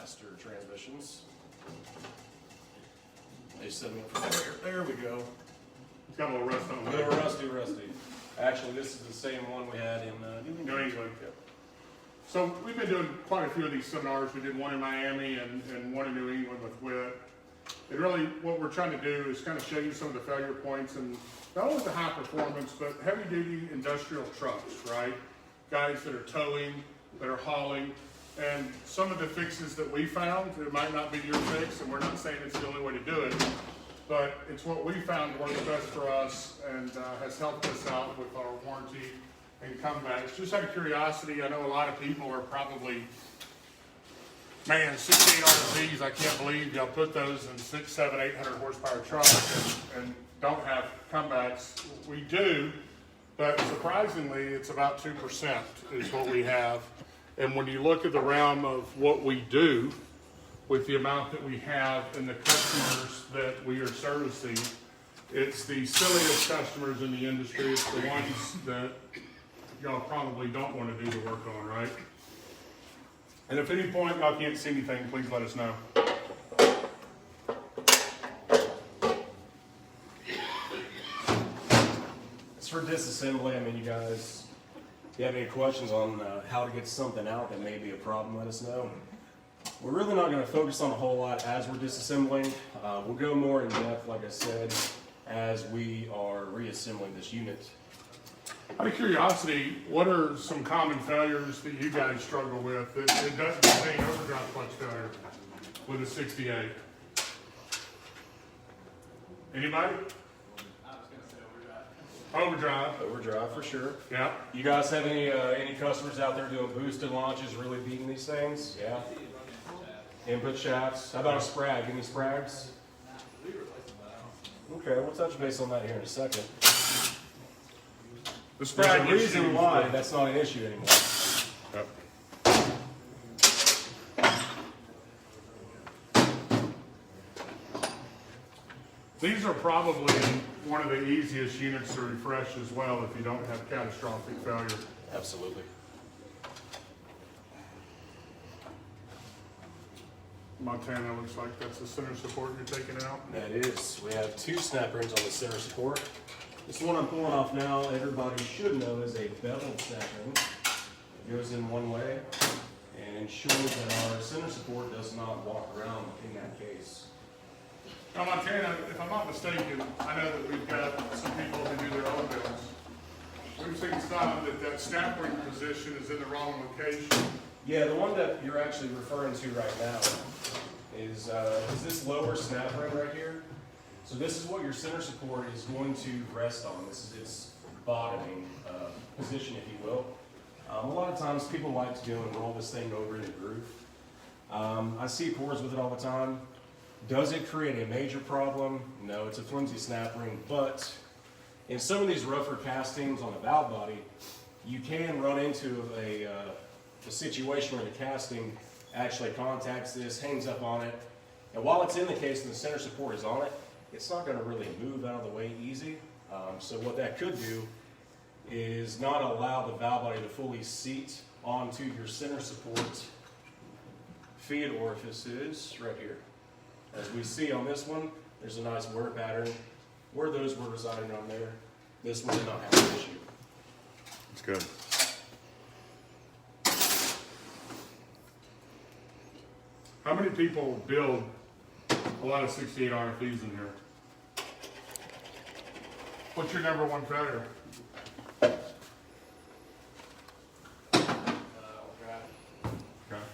faster transmissions. They set me up for failure. There we go. It's got a little rust on A it. little rusty. Actually, this is the same one we had in New England. Yep. So we've been doing quite a few of these seminars. We did one in Miami and one in New England with WIT. And really what we're trying to do is kind of show you some of the failure points, and not only the high performance, but heavy duty industrial trucks, right? Guys that are towing, that are hauling, and some of the fixes that we found, it might not be your fix, and we're not saying it's the only way to do it, but it's what we found works best for us and has helped us out with our warranty and comebacks. Just out of curiosity, I know a lot of people are probably, man, 68 RVs, I can't believe y'all put those in 600, 700, 800 horsepower trucks and don't have comebacks. We do, but surprisingly, it's about 2% is what we have. And when you look at the realm of what we do with the amount that we have and the customers that we are servicing, it's the silliest customers in the industry. It's the ones that y'all probably don't want to do the work on, right? And if at any point y'all can't see anything, please let us know. It's for disassembly. I mean, you guys, if you have any questions on how to get something out that may be a problem, let us know. We're really not going to focus on a whole lot as we're disassembling. We'll go more in depth, like I said, as we are reassembling this unit. Out of curiosity, what are some common failures that you guys struggle with that it doesn't contain overdrive clutch failure with a 68? Anybody? Overdrive. Overdrive for sure. Yeah. You guys have any customers out there doing boosted launches, really beating these things? Yeah. Input shafts. How about a sprag? Any sprags? Okay, we'll touch base on that here in a second. The There's sprag a reason issue. why that's not an issue anymore. Yep. These are probably one of the easiest units to refresh as well if you don't have catastrophic failure. Absolutely. Montana looks like that's the center support you're taking out. That is. We have two snap rings on the center support. This one I'm pulling off now, everybody should know, is a beveled snap ring. It goes in one way and ensures that our center support does not walk around in that case. Now Montana, if I'm not mistaken, I know that we've got some people who do their own builds. We've seen some that snap ring position is in the wrong location. Yeah, the one that you're actually referring to right now is this lower snap ring right here. So this is what your center support is going to rest on. This is its bottoming position, if you will. A lot of times people like to do and roll this thing over in a groove. I see pours with it all the time. Does it create a major problem? No, it's a flimsy snap ring, but in some of these rougher castings on a valve body, you can run into a situation where the casting actually contacts this, hangs up on it, and while it's in the case and the center support is on it, it's not going to really move out of the way easy. So what that could do is not allow the valve body to fully seat onto your center support feed orifices right here. As we see on this one, there's a nice wear pattern. Where those were residing on there, this one did not have an issue. That's good. How many people build a lot of 68 RFEs in here? What's your number one failure? Okay.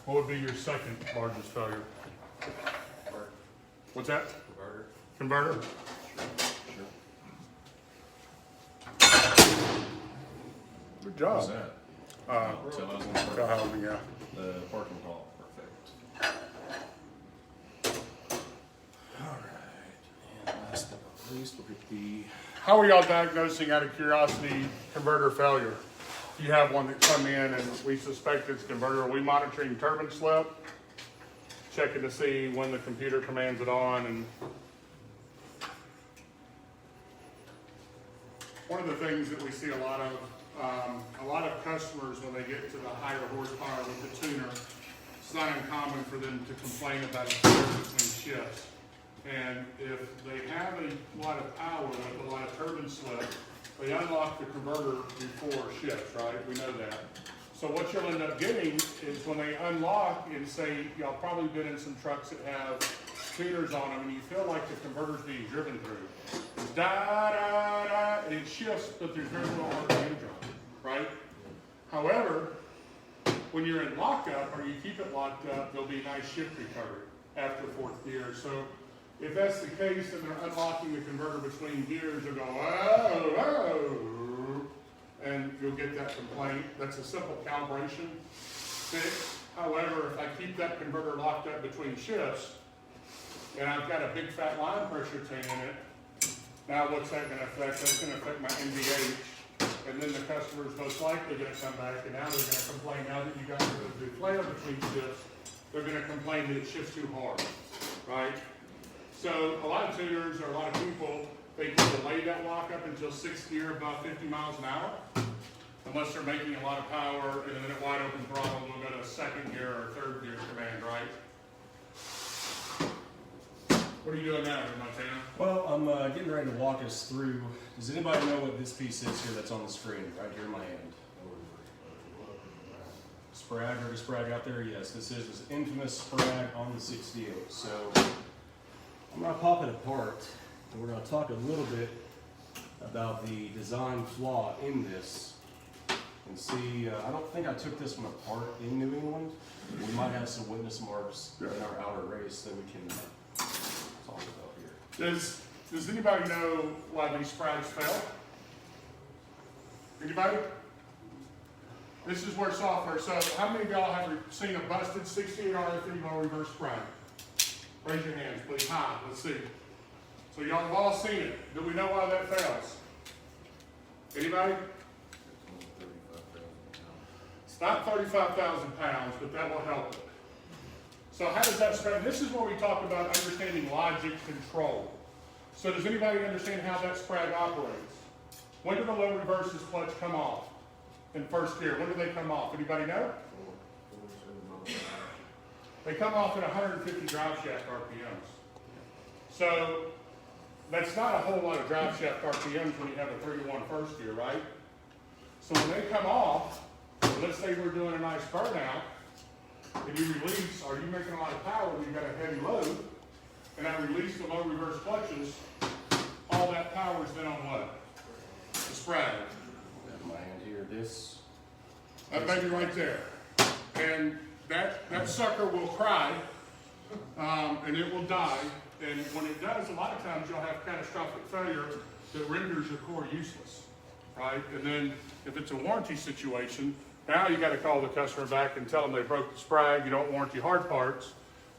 What would be your second largest failure? What's that? Converter. Converter? Good job. What's that? Tell Howard, yeah. The parking hall, perfect. Alright, and last but not least, we'll get the How are y'all diagnosing, out of curiosity, converter failure? If you have one that come in and we suspect it's converter, are we monitoring turbine slip? Checking to see when the computer commands it on, and one of the things that we see a lot of customers when they get to the higher horsepower with the tuner, it's not uncommon for them to complain about a failure between shifts. And if they have a lot of power with a lot of turbine slip, they unlock the converter before shifts, right? We know that. So what you'll end up getting is when they unlock, and say, y'all probably been in some trucks that have tuners on them, and you feel like the converter's being driven through. It's da, da, da, and it shifts, but there's very little RPM drop, right? However, when you're in lockup, or you keep it locked up, there'll be nice shift recovery after fourth gear. So if that's the case, and they're unlocking the converter between gears, they'll go, whoa, whoa, and you'll get that complaint. That's a simple calibration fix. However, if I keep that converter locked up between shifts, and I've got a big fat line pressure tank in it, now what's that going to affect? That's going to affect my NVH, and then the customer's most likely going to come back, and now they're going to complain, now that you got rid of the flare between shifts, they're going to complain that it shifts too hard, right? So a lot of tuners, or a lot of people, they can delay that lockup until sixth gear above 50 miles an hour, unless they're making a lot of power, and then at wide open throttle, they'll go to second gear or third gear command, right? What are you doing now, Montana? Well, I'm getting ready to walk us through. Does anybody know what this piece is here that's on the screen, right here in my hand? Sprag, or the sprag out there? Yes, this is this infamous sprag on the 68. So I'm going to pop it apart, and we're going to talk a little bit about the design flaw in this. And see, I don't think I took this one apart in New England. We might have some witness marks in our outer race that we can talk about here. Does anybody know why these sprags fail? Anybody? This is where software. So how many of y'all have seen a busted 68 RF3 low reverse sprag? Raise your hands, please. High. Let's see. So y'all have all seen it. Do we know why that fails? Anybody? It's not 35,000 pounds, but that will help it. So how does that sprag? This is where we talk about understanding logic control. So does anybody understand how that sprag operates? When do the low reverses clutch come off in first gear? When do they come off? Anybody know? They come off at 150 drive shaft RPMs. So that's not a whole lot of drive shaft RPMs when you have a 3-to-1 first gear, right? So when they come off, let's say we're doing a nice burnout, and you release, or you're making a lot of power when you've got a heavy load, and I release the low reverse clutches, all that power is then on what? The sprag. Got my hand here. This. That baby right there. And that sucker will cry, and it will die. And when it does, a lot of times you'll have catastrophic failure that renders your core useless, right? And then if it's a warranty situation, now you got to call the customer back and tell them they broke the sprag, you don't warranty hard parts,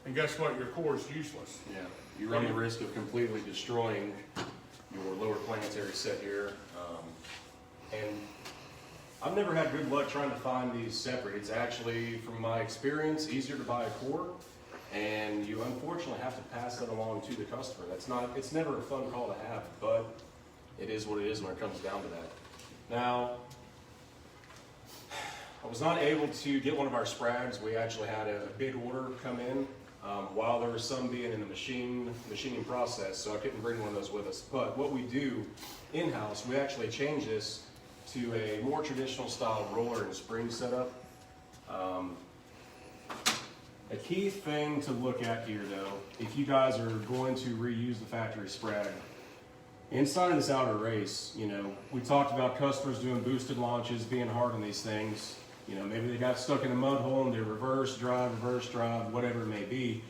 and guess what? Your core is useless. Yeah, you run the risk of completely destroying your lower planetary set here. And I've never had good luck trying to find these separate. It's actually, from my experience, easier to buy a core, and you unfortunately have to pass that along to the customer. It's never a fun call to have, but it is what it is when it comes down to that. Now, I was not able to get one of our sprags. We actually had a big order come in while there was some being in the machining process, so I couldn't bring one of those with us. But what we do in-house, we actually change this to a more traditional style roller and spring setup. A key thing to look at here though, if you guys are going to reuse the factory sprag, inside of this outer race, we talked about customers doing boosted launches, being hard on these things. Maybe they got stuck in a mud hole and they reverse drive, whatever it may be.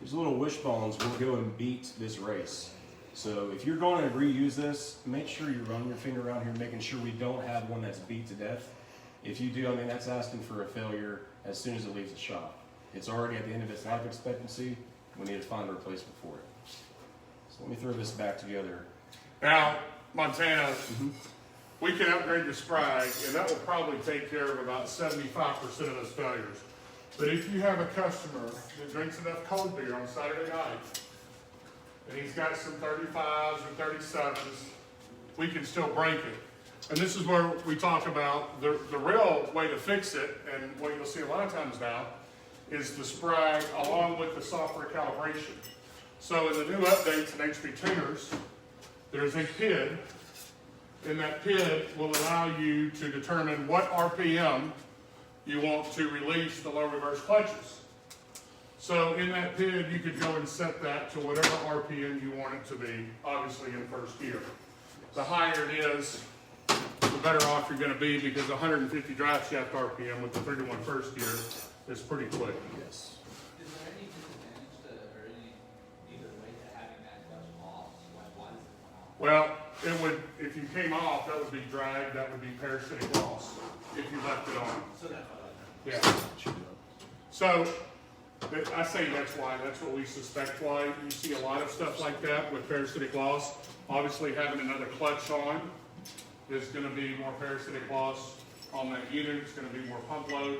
These little wishbones will go and beat this race. So if you're going to reuse this, make sure you run your finger around here, making sure we don't have one that's beat to death. If you do, that's asking for a failure as soon as it leaves the shop. It's already at the end of its life expectancy. We need to find a replacement for it. So let me throw this back together. Now, Montana, we can upgrade the sprag, and that will probably take care of about 75% of those failures. But if you have a customer that drinks enough cold beer on Saturday night, and he's got some 35s or 37s, we can still break it. And this is where we talk about the real way to fix it, and what you'll see a lot of times now, is the spray along with the software calibration. So in the new updates in HP tuners, there's a PID, and that PID will allow you to determine what RPM you want to release the low reverse clutches. So in that PID, you could go and set that to whatever RPM you want it to be, obviously in first gear. The higher it is, the better off you're going to be, because 150 drive shaft RPM with the 31 first gear is pretty quick. Yes. Is there any disadvantage to, or any either way to having that clutch off? Why does it come off? Well, it would, if you came off, that would be drag, that would be parasitic loss if you left it on. So that's what I know. Yeah. So I say that's what we suspect why you see a lot of stuff like that with parasitic loss. Obviously, having another clutch on is going to be more parasitic loss on that unit. It's going to be more pump load.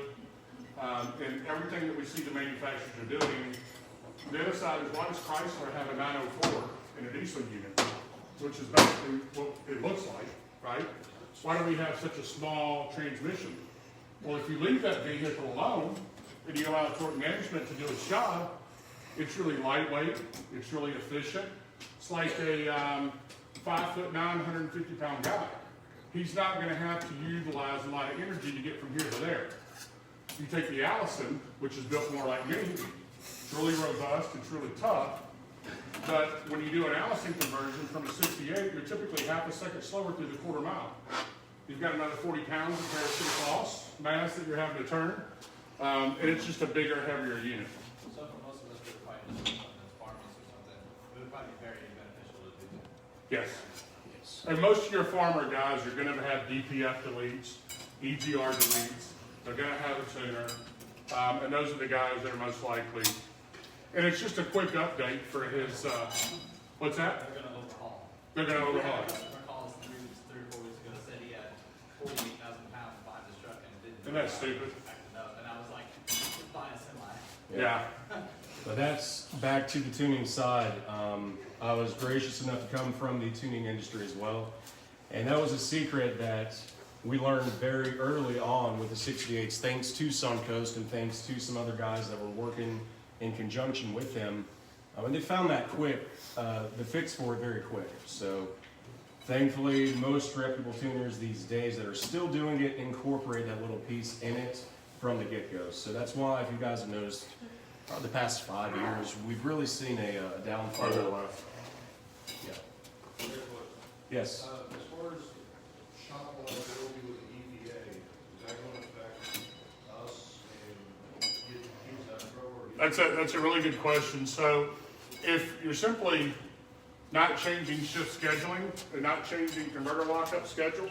And everything that we see the manufacturers are doing. The other side is, why does Chrysler have a 904 in a diesel unit, which is basically what it looks like, right? Why do we have such a small transmission? Well, if you leave that vehicle alone and you allow torque management to do its job, it's really lightweight, it's really efficient. It's like a 5'9", 150-pound guy. He's not going to have to utilize a lot of energy to get from here to there. You take the Allison, which is built more like me, it's really robust, it's really tough, but when you do an Allison conversion from a 68, you're typically half a second slower through the quarter mile. You've got another 40 pounds of parasitic loss, mass that you're having to turn, and it's just a bigger, heavier unit. So for most of us who are fighting something that's farmers or something, it would probably be very beneficial to do that. Yes. And most of your farmer guys are going to have DPF deletes, EGR deletes. They're going to have a tuner, and those are the guys that are most likely. And it's just a quick update for his. What's that? They're going to overhaul. They're going to overhaul. A customer called us 3 or 4 weeks ago, said he had 48,000 pounds behind his truck and didn't. Isn't that stupid? Acting up, and I was like, just buy a semi. Yeah. But that's back to the tuning side. I was gracious enough to come from the tuning industry as well. And that was a secret that we learned very early on with the 68s, thanks to SunCoast and thanks to some other guys that were working in conjunction with them. And they found that quick, the fix for it very quick. So thankfully, most reputable tuners these days that are still doing it incorporate that little piece in it from the get-go. So that's why, if you guys have noticed, the past 5 years, we've really seen a downfall. Yeah. Yes. As far as shop liability with the EPA, is that going to affect us and get things out of trouble? That's a really good question. So if you're simply not changing shift scheduling and not changing converter lockup schedule,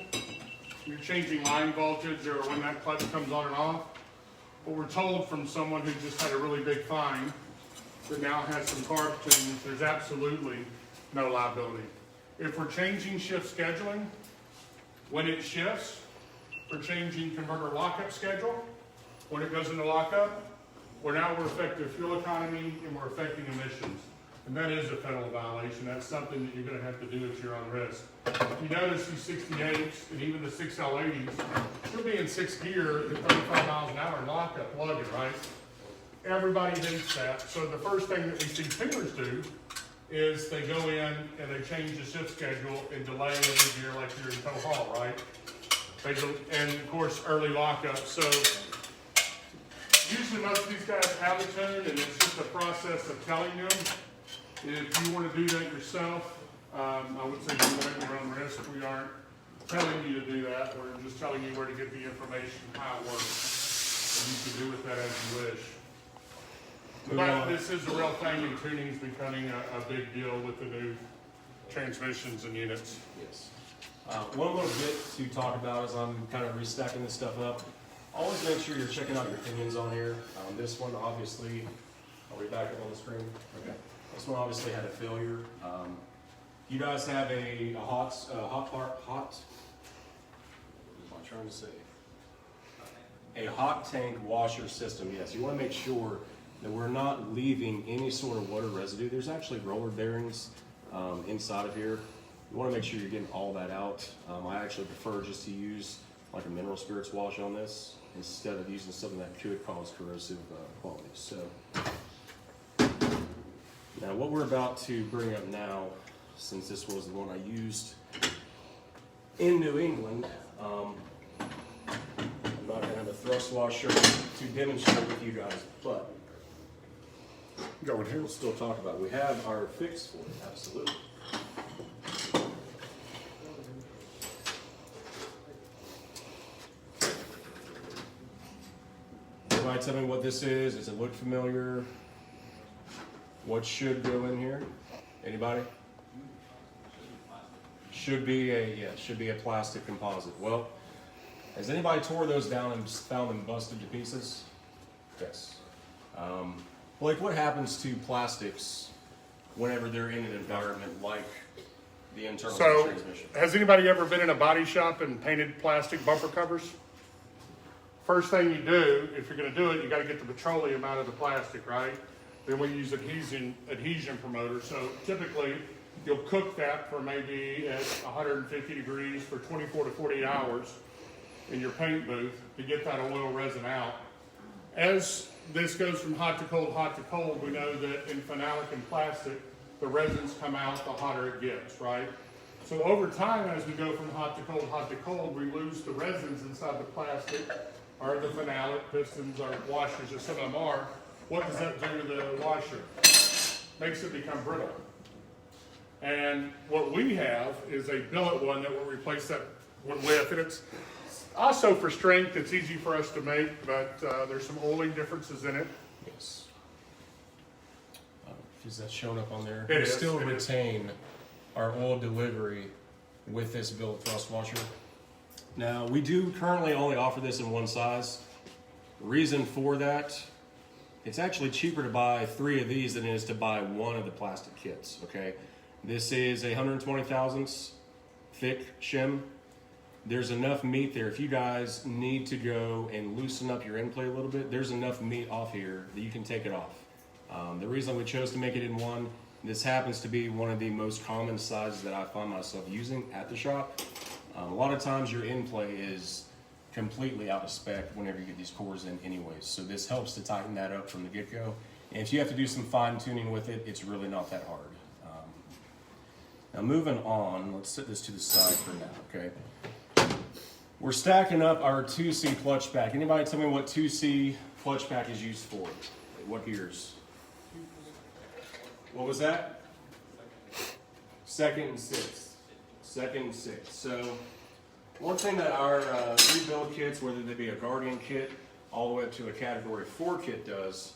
you're changing line voltage or when that clutch comes on and off. But we're told from someone who just had a really big fine that now has some carb tunes, there's absolutely no liability. If we're changing shift scheduling, when it shifts, we're changing converter lockup schedule. When it goes into lockup, we're affecting fuel economy and we're affecting emissions. And that is a federal violation. That's something that you're going to have to do at your own risk. If you notice these 68s and even the 6L80s, you'll be in 6th gear at 35 miles an hour in lockup lugging, right? Everybody hates that. So the first thing that we see tuners do is they go in and they change the shift schedule and delay every gear like you're in tow haul, right? And of course, early lockup. So usually most of these guys have a tune, and it's just a process of telling them. If you want to do that yourself, I would say do that at your own risk. We aren't telling you to do that. We're just telling you where to get the information, how it works. And you can do with that as you wish. But this is a real thing, and tuning is becoming a big deal with the new transmissions and units. Yes. One little bit to talk about as I'm kind of restacking this stuff up. Always make sure you're checking out your pinions on here. This one obviously, are we back up on the screen? Okay. This one obviously had a failure. You guys have a hot, what am I trying to say? A hot tank washer system, yes. You want to make sure that we're not leaving any sort of water residue. There's actually roller bearings inside of here. You want to make sure you're getting all that out. I actually prefer just to use like a mineral spirits wash on this instead of using something that could cause corrosive qualities. So now what we're about to bring up now, since this was the one I used in New England, I'm not gonna have a thrust washer to demonstrate with you guys, but Going here. we'll still talk about it. We have our fix for it, absolutely. Everybody tell me what this is. Does it look familiar? What should go in here? Anybody? Should be a plastic composite. Well, has anybody tore those down and found them busted to pieces? Yes. Like what happens to plastics whenever they're in an environment like the internal So, transmission? has anybody ever been in a body shop and painted plastic bumper covers? First thing you do, if you're gonna do it, you gotta get the petroleum out of the plastic, right? Then we use adhesion promoter. So typically, you'll cook that for maybe at 150 degrees for 24 to 48 hours in your paint booth to get that oil resin out. As this goes from hot to cold, we know that in phenolic and plastic, the resins come out the hotter it gets, right? So over time, as we go from hot to cold, we lose the resins inside the plastic, or the phenolic pistons, or washers, as some of them are. What does that do to the washer? Makes it become brittle. And what we have is a billet one that will replace that one with, and it's also for strength. It's easy for us to make, but there's some oiling differences in it. Yes. Is that showing up on there? It We is, still it is. retain our oil delivery with this billet thrust washer. Now, we do currently only offer this in one size. Reason for that, it's actually cheaper to buy 3 of these than it is to buy one of the plastic kits, okay? This is a 120 thousandths thick shim. There's enough meat there. If you guys need to go and loosen up your end plate a little bit, there's enough meat off here that you can take it off. The reason we chose to make it in one, this happens to be one of the most common sizes that I find myself using at the shop. A lot of times your end play is completely out of spec whenever you get these cores in anyways. So this helps to tighten that up from the get-go. And if you have to do some fine tuning with it, it's really not that hard. Now moving on, let's set this to the side for now, okay? We're stacking up our 2C clutch pack. Anybody tell me what 2C clutch pack is used for? What gears? What was that? Second and sixth. Second and sixth. So one thing that our rebuild kits, whether they be a Guardian kit all the way up to a Category 4 kit does,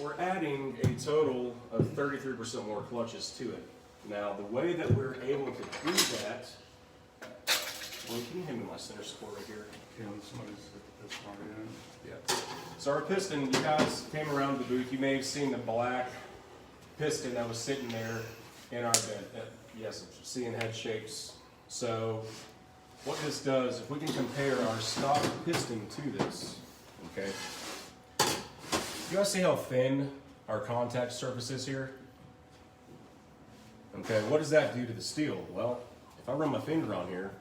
we're adding a total of 33% more clutches to it. Now, the way that we're able to do that, well, can you hand me my center support right here? Yeah. So our piston, you guys came around the booth, you may have seen the black piston that was sitting there in our bed. Yes, I'm seeing head shakes. So what this does, if we can compare our stock piston to this, okay? You guys see how thin our contact surface is here? Okay, what does that do to the steel? Well, if I run my finger on here,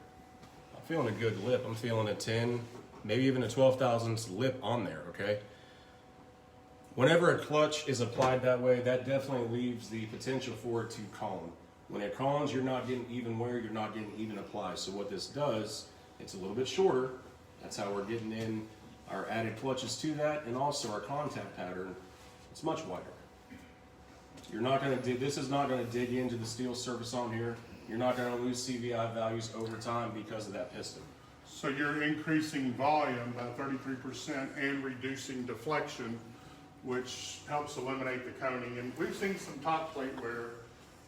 I'm feeling a good lip. I'm feeling a 10, maybe even a 12 thousandths lip on there, okay? Whenever a clutch is applied that way, that definitely leaves the potential for it to column. When it columns, you're not getting even wear, you're not getting even apply. So what this does, it's a little bit shorter. That's how we're getting in our added clutches to that, and also our contact pattern, it's much wider. You're not going to dig, this is not going to dig into the steel surface on here. You're not going to lose CVI values over time because of that piston. So you're increasing volume by 33% and reducing deflection, which helps eliminate the coning. And we've seen some top plate wear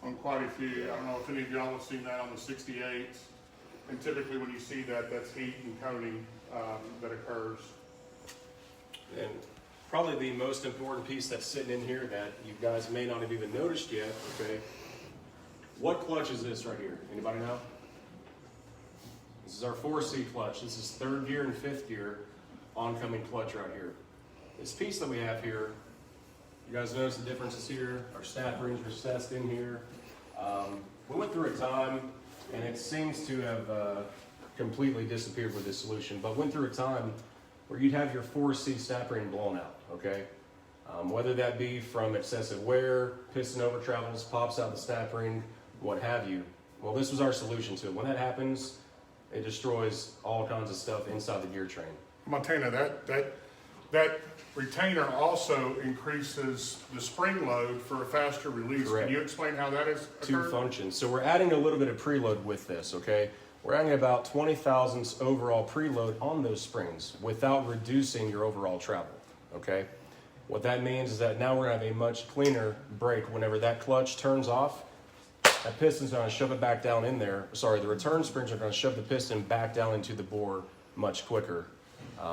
on quite a few. I don't know if any of y'all have seen that on the 68s. And typically when you see that, that's heat and coning that occurs. And probably the most important piece that's sitting in here that you guys may not have even noticed yet, okay? What clutch is this right here? Anybody know? This is our 4C clutch. This is 3rd gear and 5th gear oncoming clutch right here. This piece that we have here, you guys notice the differences here? Our snap rings recessed in here. We went through a time, and it seems to have completely disappeared with this solution, but went through a time where you'd have your 4C snap ring blown out, okay? Whether that be from excessive wear, piston over travels, pops out the snap ring, what have you. Well, this was our solution to it. When that happens, it destroys all kinds of stuff inside the gear train. Montana, that retainer also increases the spring load for a faster release. Correct. Can you explain how that is Two occurred? functions. So we're adding a little bit of preload with this, okay? We're adding about 20 thousandths overall preload on those springs without reducing your overall travel, okay? What that means is that now we're gonna have a much cleaner brake. Whenever that clutch turns off, that piston's gonna shove it back down in there. Sorry, the return springs are gonna shove the piston back down into the bore much quicker.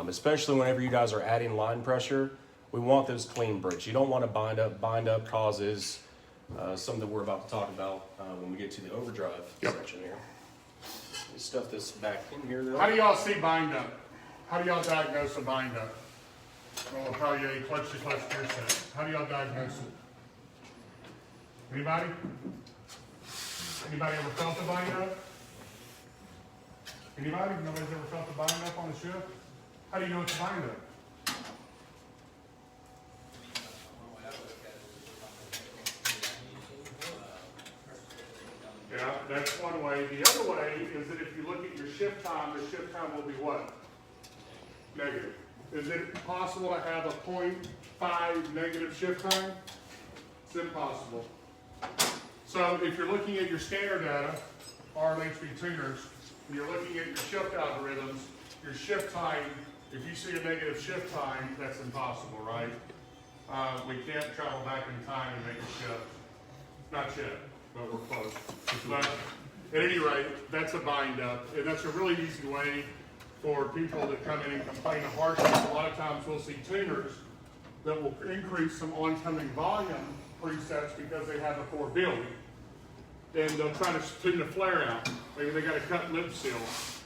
Especially whenever you guys are adding line pressure, we want those clean brakes. You don't want to bind up. Bind up causes something that we're about to talk about when we get to the overdrive section here. Let me stuff this back in here though. How do y'all see bind up? How do y'all diagnose a bind up? Well, probably a clutch to clutch gear set. How do y'all diagnose it? Anybody? Anybody ever felt a bind up? Anybody? Nobody's ever felt a bind up on a shift? How do you know it's a bind up? Yeah, that's one way. The other way is that if you look at your shift time, the shift time will be what? Negative. Is it possible to have a 0.5 negative shift time? It's impossible. So if you're looking at your scanner data, RMHB tuners, and you're looking at your shift algorithms, your shift time, if you see a negative shift time, that's impossible, right? We can't travel back in time and make a shift. Not yet, but we're close. But at any rate, that's a bind up, and that's a really easy way for people that come in and complain of harshness. A lot of times we'll see tuners that will increase some oncoming volume presets because they have a poor build. And they'll try to tune the flare out. Maybe they got a cut lip seal.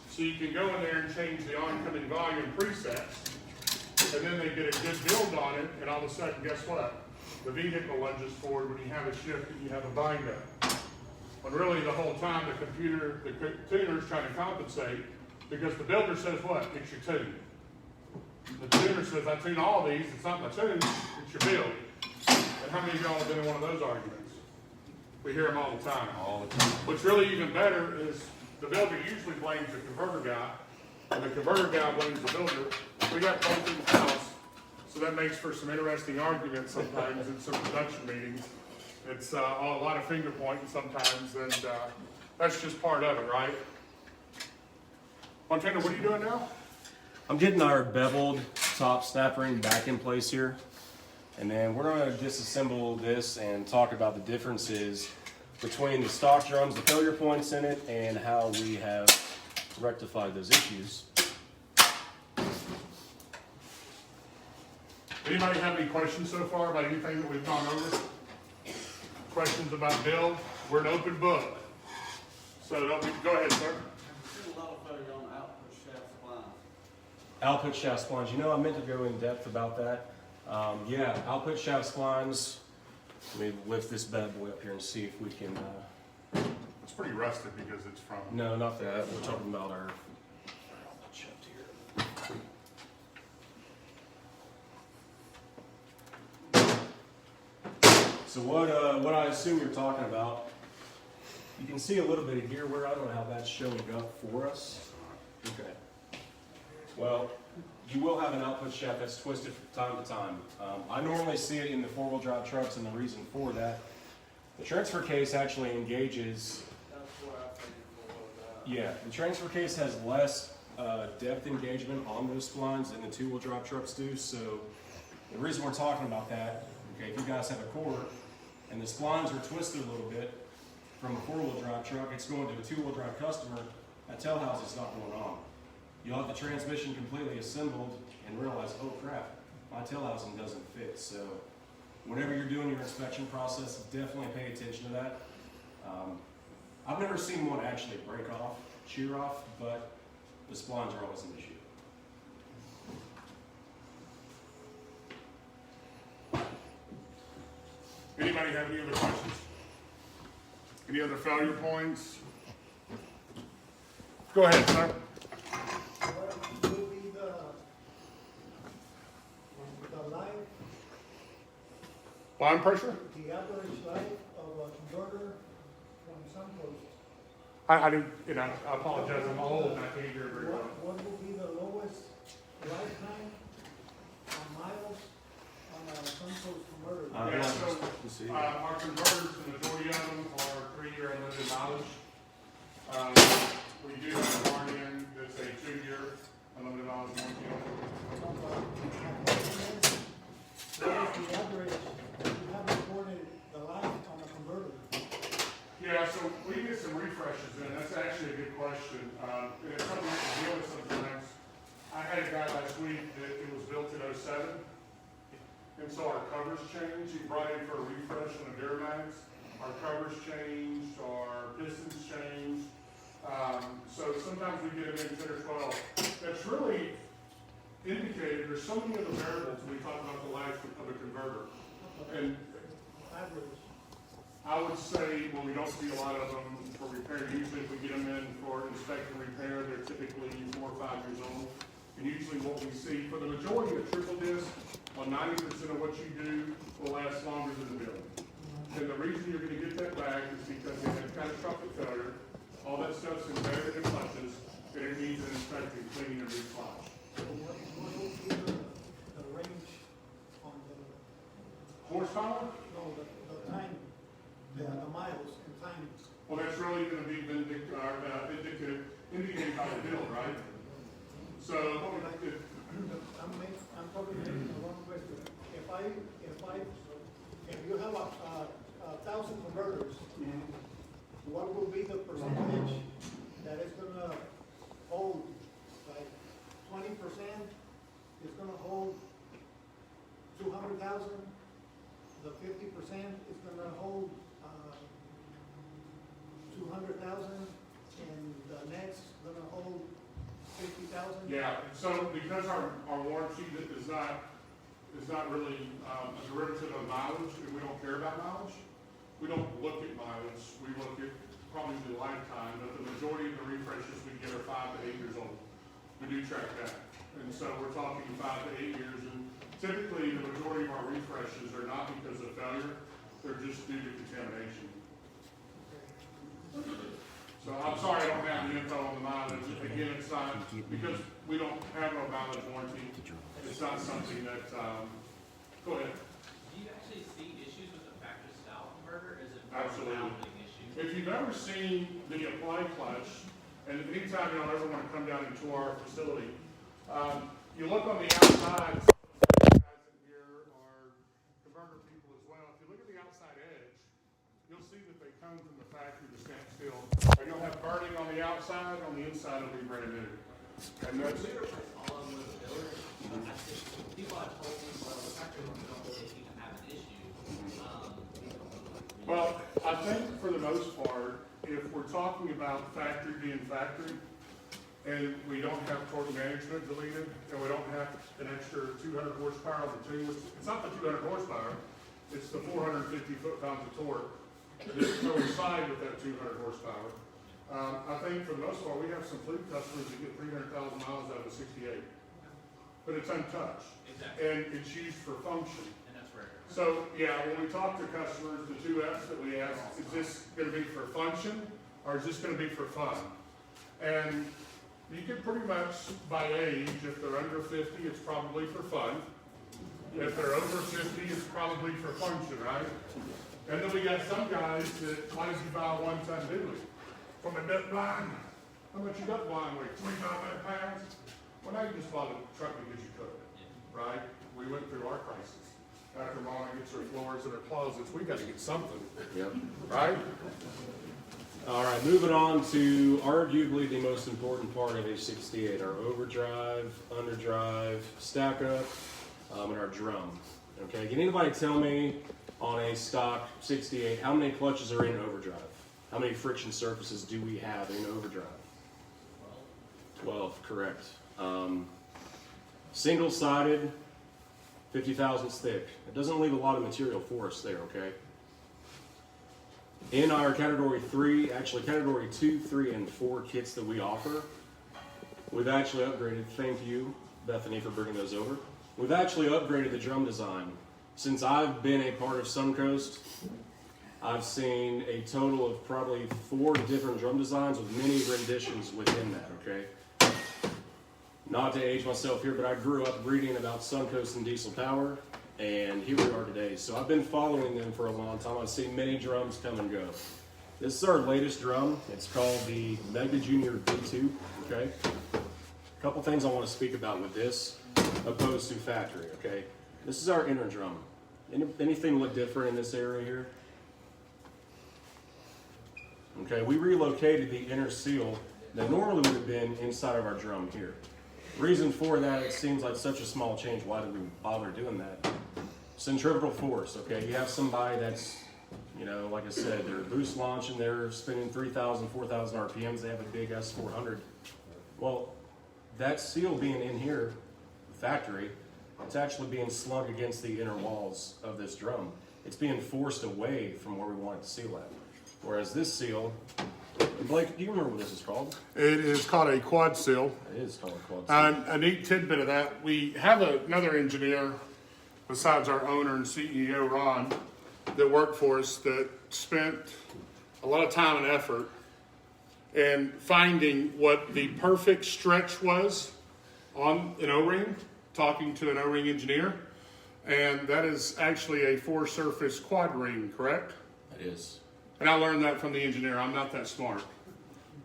So you can go in there and change the oncoming volume presets, and then they get a good build on it, and all of a sudden, guess what? The vehicle lunges forward when you have a shift and you have a bind up. When really the whole time the tuner's trying to compensate, because the builder says what? It's your tune. The tuner says, I tune all these, it's not my tune, it's your build. And how many of y'all have been in one of those arguments? We hear them all the time. All the time. What's really even better is the builder usually blames the converter guy, and the converter guy blames the builder. We got both in the house, so that makes for some interesting arguments sometimes in some production meetings. It's a lot of finger pointing sometimes, and that's just part of it, right? Montana, what are you doing now? I'm getting our beveled top snap ring back in place here. And then we're going to disassemble this and talk about the differences between the stock drums, the failure points in it, and how we have rectified those issues. Anybody have any questions so far about anything that we've gone over? Questions about build? We're an open book. So go ahead, sir. I've seen a lot of failure on output shaft splines. Output shaft splines. You know, I meant to go in depth about that. Yeah, output shaft splines. Let me lift this bad boy up here and see if we can. It's pretty rusted because it's from. No, not that. We're talking about our output shaft here. So what I assume you're talking about, you can see a little bit of gear wear. I don't know how that's showing up for us. Okay. Well, you will have an output shaft that's twisted from time to time. I normally see it in the four-wheel drive trucks, and the reason for that, the transfer case actually engages. That's what I figured for. Yeah, the transfer case has less depth engagement on those splines than the two-wheel drive trucks do. So the reason we're talking about that, okay, if you guys have a cord and the splines are twisted a little bit from a four-wheel drive truck, it's going to a two-wheel drive customer. That tail house is not going on. You'll have the transmission completely assembled and realize, oh crap, my tail housing doesn't fit. So whenever you're doing your inspection process, definitely pay attention to that. I've never seen one actually break off, shear off, but the splines are always an issue. Anybody have any other questions? Any other failure points? Go ahead, sir. What will be the life, Line pressure? the average life of a converter from SunCoast? I didn't, I apologize, I'm old and I can't hear very well. What will be the lowest lifetime on miles on a SunCoast converter? Yeah, so, our converters, the majority of them are 3-year unlimited mileage. We do have a warranty in that's a 2-year unlimited mileage warranty on it. What is the average, you have reported the life on a converter? Yeah, so we get some refreshes in, that's actually a good question. And it's something we can deal with sometimes. I had a guy last week that it was built in '07, and so our covers changed. He brought in for a refresh on a Duramax. Our covers changed, our pistons changed. So sometimes we get them in 10 or 12. That's really indicated, there's so many other variables when we talk about the life of a converter. And Average. I would say, well, we don't see a lot of them for repair. Usually if we get them in for inspect and repair, they're typically 4 or 5 years old. And usually what we see, for the majority of triple disc, on 90% of what you do will last longer than the build. And the reason you're gonna get that back is because they had catastrophic failure. All that stuff's embedded in clutches, and it needs an inspecting, cleaning, and reflash. So what will be the range on the, Horsepower? no, the time, the miles and time? Well, that's really gonna be indicated by the build, right? So, I'm probably making the wrong question. If you have a 1,000 converters, what will be the percentage that is gonna hold, like 20% is gonna hold 200,000, the 50% is gonna hold 200,000, and the next gonna hold 50,000? yeah, so because our warranty is not really a derivative of mileage, and we don't care about mileage, we don't look at mileage, we look at probably the lifetime, but the majority of the refreshes we get are 5 to 8 years old. We do track that. And so we're talking 5 to 8 years, and typically the majority of our refreshes are not because of failure, they're just due to contamination. So I'm sorry I don't have the info on the mileage. Again, it's not, because we don't have a mileage warranty, it's not something that, go ahead. Do you actually see issues with the factory style converter? Is it more Absolutely. a mounting issue? If you've ever seen the applied clutch, and anytime y'all ever want to come down into our facility, you look on the outside, some guys in here are converter people as well. If you look at the outside edge, you'll see that they come from the factory to stand still. And you'll have burning on the outside, on the inside it'll be brand new. And that's, We replace all of them with the builder. I think people have told me, well, the factory ones don't really even have an issue. well, I think for the most part, if we're talking about factory being factory, and we don't have torque management deleted, and we don't have an extra 200 horsepower on the two, it's not the 200 horsepower, it's the 450 foot-pounds of torque that coincide with that 200 horsepower. I think for the most part, we have some fleet customers that get 300,000 miles out of a 68, but it's untouched, Exactly. and it's used for function. And that's rare. So, yeah, when we talk to customers, the 2 F's that we ask, is this gonna be for function, or is this gonna be for fun? And you can pretty much, by age, if they're under 50, it's probably for fun. If they're over 50, it's probably for function, right? And then we got some guys that, why did you buy a 1-ton dually? From a nut blind? How much you got blind weight? 2,500 pounds? Well, now you just bought a truck because you could, right? We went through our crisis. After Mama gets her floors and her closets, we gotta get something, Yep. right? All right, moving on to arguably the most important part of a 68, our overdrive, underdrive, stack up, and our drum. Okay, can anybody tell me on a stock 68, how many clutches are in overdrive? How many friction surfaces do we have in overdrive? 12, correct. Single-sided, 50 thousandths thick. It doesn't leave a lot of material for us there, okay? In our category 3, actually category 2, 3, and 4 kits that we offer, we've actually upgraded, thank you, Bethany, for bringing those over. We've actually upgraded the drum design. Since I've been a part of SunCoast, I've seen a total of probably 4 different drum designs with many renditions within that, okay? Not to age myself here, but I grew up reading about SunCoast and Diesel Power, and here we are today. So I've been following them for a long time. I've seen many drums come and go. This is our latest drum. It's called the Mega Junior V2, okay? A couple things I want to speak about with this, opposed to factory, okay? This is our inner drum. Anything look different in this area here? Okay, we relocated the inner seal that normally would have been inside of our drum here. Reason for that, it seems like such a small change. Why did we bother doing that? Centrifugal force, okay? You have somebody that's, you know, like I said, they're boost launch and they're spinning 3,000, 4,000 RPMs. They have a big S400. Well, that seal being in here, factory, it's actually being slung against the inner walls of this drum. It's being forced away from where we want it to seal at. Whereas this seal, Blake, do you remember what this is called? It is called a quad seal. It is called a quad seal. A neat tidbit of that, we have another engineer besides our owner and CEO, Ron, that worked for us that spent a lot of time and effort in finding what the perfect stretch was on an O-ring, talking to an O-ring engineer. And that is actually a 4-surface quad ring, correct? It is. And I learned that from the engineer. I'm not that smart,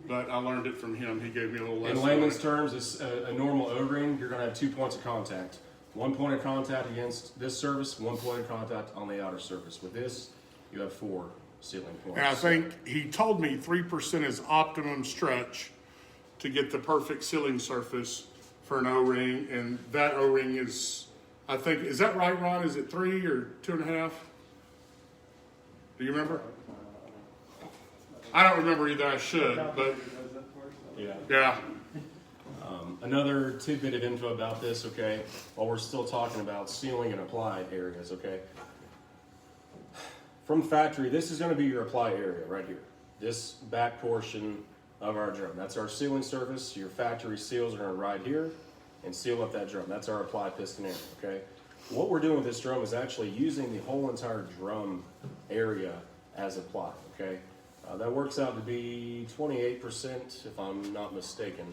but I learned it from him. He gave me a little lesson. In layman's terms, it's a normal O-ring. You're going to have 2 points of contact. 1 point of contact against this surface, 1 point of contact on the outer surface. With this, you have 4 sealing points. And I think he told me 3% is optimum stretch to get the perfect sealing surface for an O-ring. And that O-ring is, I think, is that right, Ron? Is it 3 or 2.5? Do you remember? I don't remember either. I should, but yeah. Another tidbit of info about this, okay, while we're still talking about sealing and applied areas, okay. From factory, this is going to be your apply area right here. This back portion of our drum. That's our sealing surface. Your factory seals are going to ride here and seal up that drum. That's our apply piston area, okay. What we're doing with this drum is actually using the whole entire drum area as applied, okay. That works out to be 28%, if I'm not mistaken.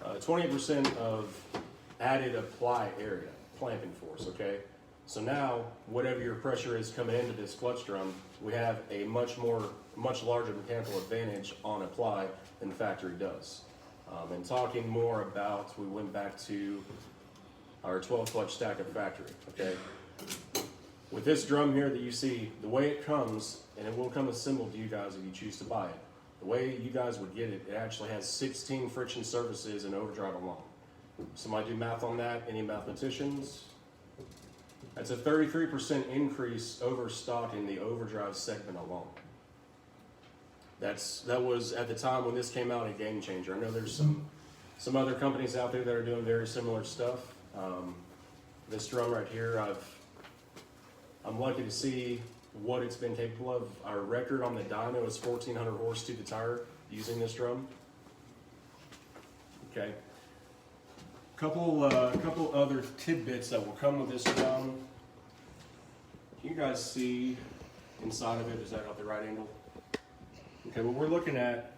20% of added apply area, clamping force, okay? So now, whatever your pressure is coming into this clutch drum, we have a much larger mechanical advantage on apply than factory does. And talking more about, we went back to our 12 clutch stack at factory, okay? With this drum here that you see, the way it comes, and it will come assembled to you guys if you choose to buy it. The way you guys would get it, it actually has 16 friction surfaces and overdrive alone. Somebody do math on that? Any mathematicians? That's a 33% increase over stock in the overdrive segment alone. That was, at the time when this came out, a game changer. I know there's some other companies out there that are doing very similar stuff. This drum right here, I'm lucky to see what it's been capable of. Our record on the dyno is 1,400 horse to the tire using this drum. Okay. Couple other tidbits that will come with this drum. Can you guys see inside of it? Is that at the right angle? Okay, what we're looking at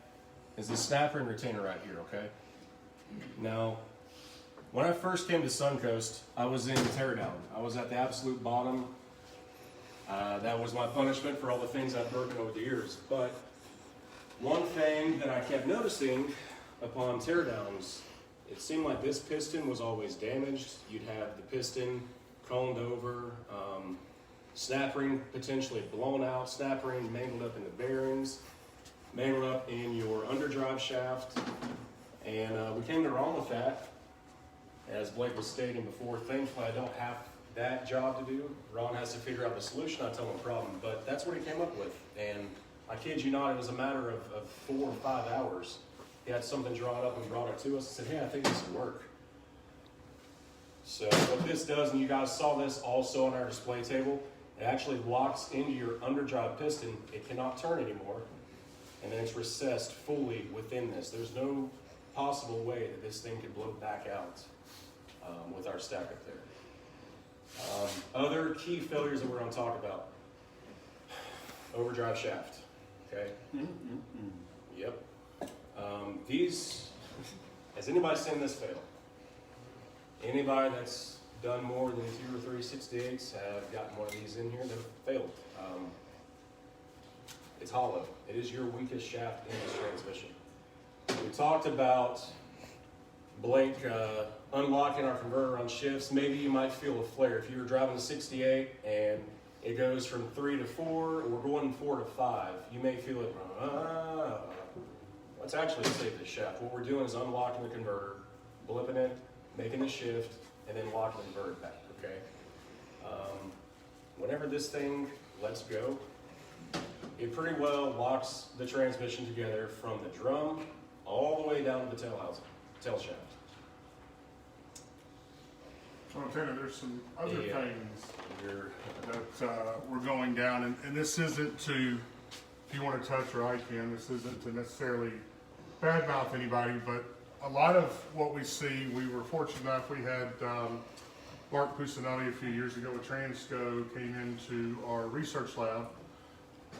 is the snapper and retainer right here, okay? Now, when I first came to SunCoast, I was in teardown. I was at the absolute bottom. That was my punishment for all the things I've broken over the years. But one thing that I kept noticing upon teardowns, it seemed like this piston was always damaged. You'd have the piston coned over, snap ring potentially blown out, snap ring mangled up in the bearings, mangled up in your underdrive shaft. And we came to Ron with that. As Blake was stating before, thankfully I don't have that job to do. Ron has to figure out the solution. I tell him the problem, but that's what he came up with. And I kid you not, it was a matter of 4 or 5 hours. He had something drawn up and brought it to us and said, hey, I think this will work. So what this does, and you guys saw this also on our display table, It actually locks into your underdrive piston. It cannot turn anymore. And then it's recessed fully within this. There's no possible way that this thing could blow back out with our stack up there. Other key failures that we're going to talk about. Overdrive shaft. Okay? Yep. These, has anybody seen this fail? Anybody that's done more than 2 or 3 68s have gotten one of these in here that have failed. It's hollow. It is your weakest shaft in this transmission. We talked about Blake unlocking our converter on shifts. Maybe you might feel a flare. If you were driving a 68 and it goes from 3 to 4, or we're going 4 to 5, you may feel it, let's actually save this shaft. What we're doing is unlocking the converter, blipping it, making the shift, and then locking the converter back, okay? Whenever this thing lets go, it pretty well locks the transmission together from the drum all the way down to the tail shaft. So I'm telling you, there's some other things that we're going down, and this isn't to, if you want to touch or I can, this isn't to necessarily badmouth anybody, but a lot of what we see, we were fortunate enough, we had Mark Pusinelli a few years ago with Transco came into our research lab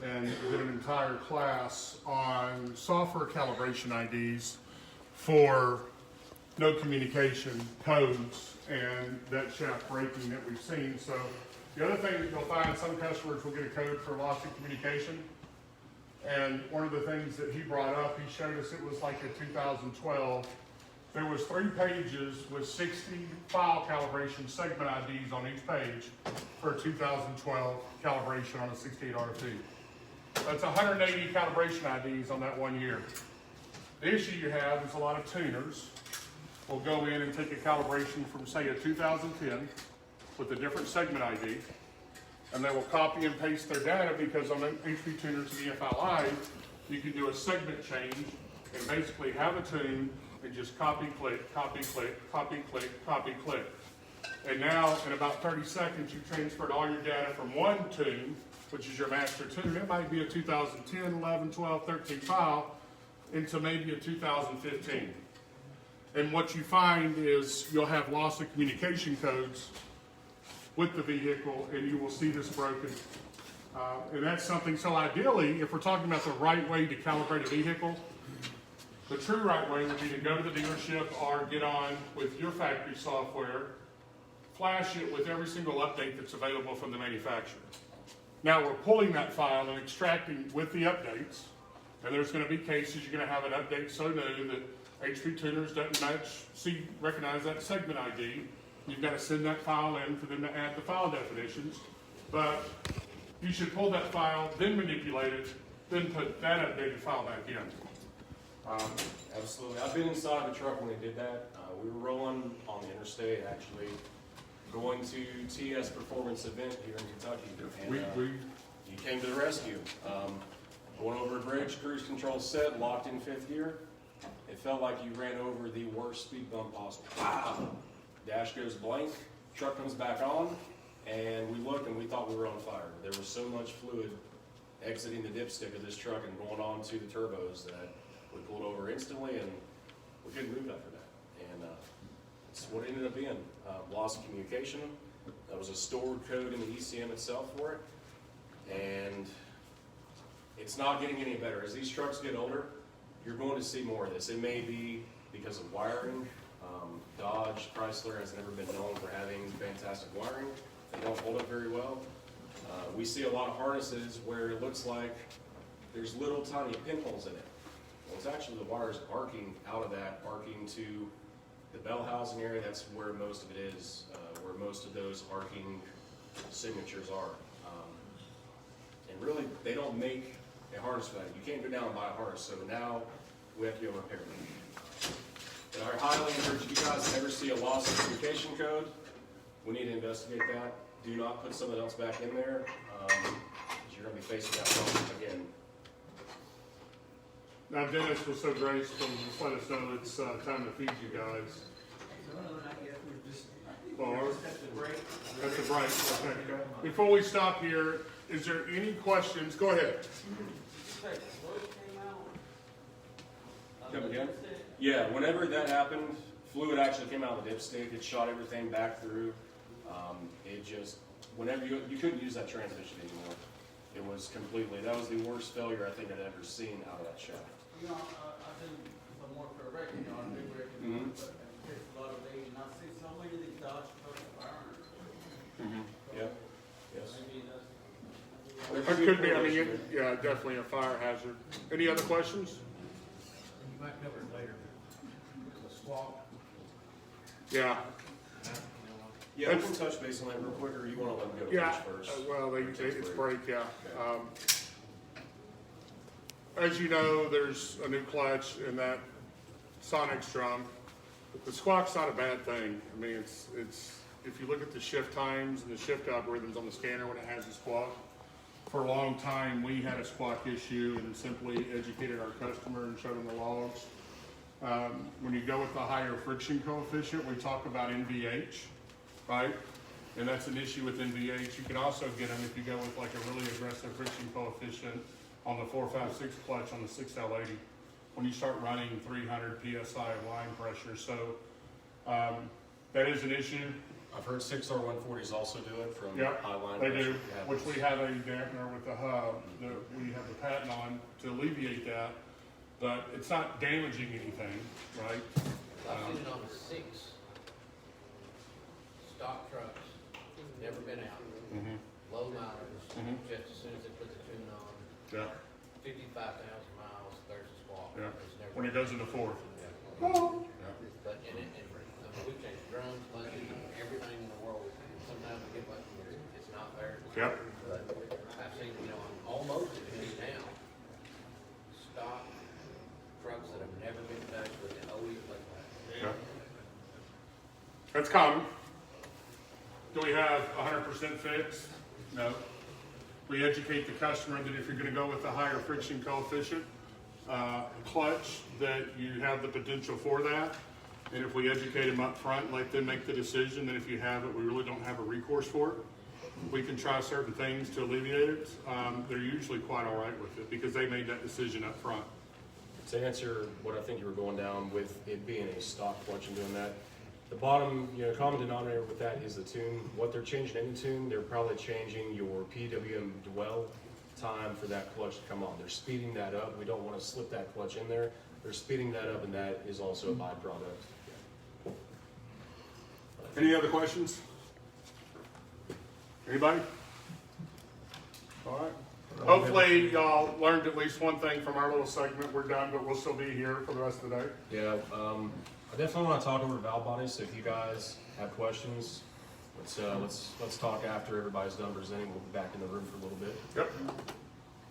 and did an entire class on software calibration IDs for no communication codes and that shaft braking that we've seen. So the other thing that you'll find, some customers will get a code for loss of communication. And one of the things that he brought up, he showed us it was like in 2012, there was 3 pages with 60 file calibration segment IDs on each page for a 2012 calibration on a 68 RT. That's 180 calibration IDs on that 1 year. The issue you have is a lot of tuners will go in and take a calibration from, say, a 2010 with a different segment ID, and they will copy and paste their data because on HP tuners and EFI Live, you can do a segment change and basically have a tune and just copy, click, copy, click, copy, click, copy, click. And now, in about 30 seconds, you've transferred all your data from one tune, which is your master tune. It might be a 2010, 11, 12, 13 file, into maybe a 2015. And what you find is you'll have loss of communication codes with the vehicle, and you will see this broken. And that's something, so ideally, if we're talking about the right way to calibrate a vehicle, the true right way would be to go to the dealership or get on with your factory software, flash it with every single update that's available from the manufacturer. Now we're pulling that file and extracting with the updates, and there's going to be cases you're going to have an update so new that HP Tuners doesn't recognize that segment ID. You've got to send that file in for them to add the file definitions, but you should pull that file, then manipulate it, then put that updated file back in. Absolutely. I've been inside the truck when they did that. We were rolling on the interstate, actually, going to TS Performance event here in Kentucky. And, you came to the rescue. Going over a bridge, cruise control set, locked in 5th gear. It felt like you ran over the worst speed bump possible. Wow. Dash goes blank, truck comes back on, and we looked and we thought we were on fire. There was so much fluid exiting the dipstick of this truck and going on to the turbos that we pulled over instantly, and we couldn't move after that. And it's what it ended up being. Loss of communication. That was a stored code in the ECM itself for it. And it's not getting any better. As these trucks get older, you're going to see more of this. It may be because of wiring. Dodge, Chrysler has never been known for having fantastic wiring. They don't hold up very well. We see a lot of harnesses where it looks like there's little tiny pinholes in it. Well, it's actually the wires arcing out of that, arcing to the bell housing area. That's where most of it is, where most of those arcing signatures are. And really, they don't make a harness for that. You can't go down and buy a harness, so now we have to go repair them. But I highly encourage you guys to ever see a loss of communication code. We need to investigate that. Do not put something else back in there, because you're going to be facing that problem again. Now Dennis was so graceful to just let us know it's time to feed you guys. No, not yet. We're just Or, That's the brake. that's a break, okay. Before we stop here, is there any questions? Go ahead. Say, fluid came out. Come again? Yeah, whenever that happened, fluid actually came out of the dipstick. It shot everything back through. It just, whenever you couldn't use that transmission anymore. It was completely, that was the worst failure I think I'd ever seen out of that shaft. You know, I think some more for a record, you know, I think we're, Mhm. but it takes a lot of age, and I see so many of these Dodge trucks burn. Yep. Yes. Maybe that's. That could be, I mean, yeah, definitely a fire hazard. Any other questions? You might cover it later. The swap, Yeah, Yeah, we can touch base on that real quick, or you want to let them go yeah, first? well, it's Takes break, yeah. As you know, there's a new clutch in that Sonic drum. The squawk's not a bad thing. I mean, it's, if you look at the shift times and the shift algorithms on the scanner when it has a squawk, for a long time, we had a squawk issue and simply educated our customer and showed them the logs. When you go with the higher friction coefficient, we talk about NVH, right? And that's an issue with NVH. You can also get them if you go with like a really aggressive friction coefficient on the 456 clutch on the 6L80. When you start running 300 PSI of line pressure. So that is an issue. I've heard 6R140s also do it from Yep, high line they pressure. do, which we have a dampener with the hub that we have the patent on to alleviate that. But it's not damaging anything, right? I've seen it on 6 stock trucks, never been out, Mhm. low mileage, Mhm. just as soon as they put the tune on, Yeah, 55,000 miles, there's a squawk. yeah. It's never- When it goes into fourth. Yeah. Oh. But, and I mean, we've changed drums, lunges, everything in the world, sometimes we get like, it's not there. Yep. But I've seen, you know, on almost any now, stock trucks that have never been touched with an OE like that. Yeah. That's common. Do we have 100% fix? No. We educate the customer that if you're going to go with a higher friction coefficient clutch, that you have the potential for that. And if we educate them up front, let them make the decision, that if you have it, we really don't have a recourse for it. We can try certain things to alleviate it. They're usually quite all right with it because they made that decision up front. To answer what I think you were going down with it being a stock clutch and doing that, the bottom, common denominator with that is the tune. What they're changing in the tune, they're probably changing your PWM dwell time for that clutch to come on. They're speeding that up. We don't want to slip that clutch in there. They're speeding that up, and that is also a byproduct. Any other questions? Anybody? All right. Hopefully y'all learned at least one thing from our little segment. We're done, but we'll still be here for the rest of the day. Yeah, I definitely want to talk over valve bodies. So if you guys have questions, let's talk after everybody's done presenting. We'll be back in the room for a little bit. Yep.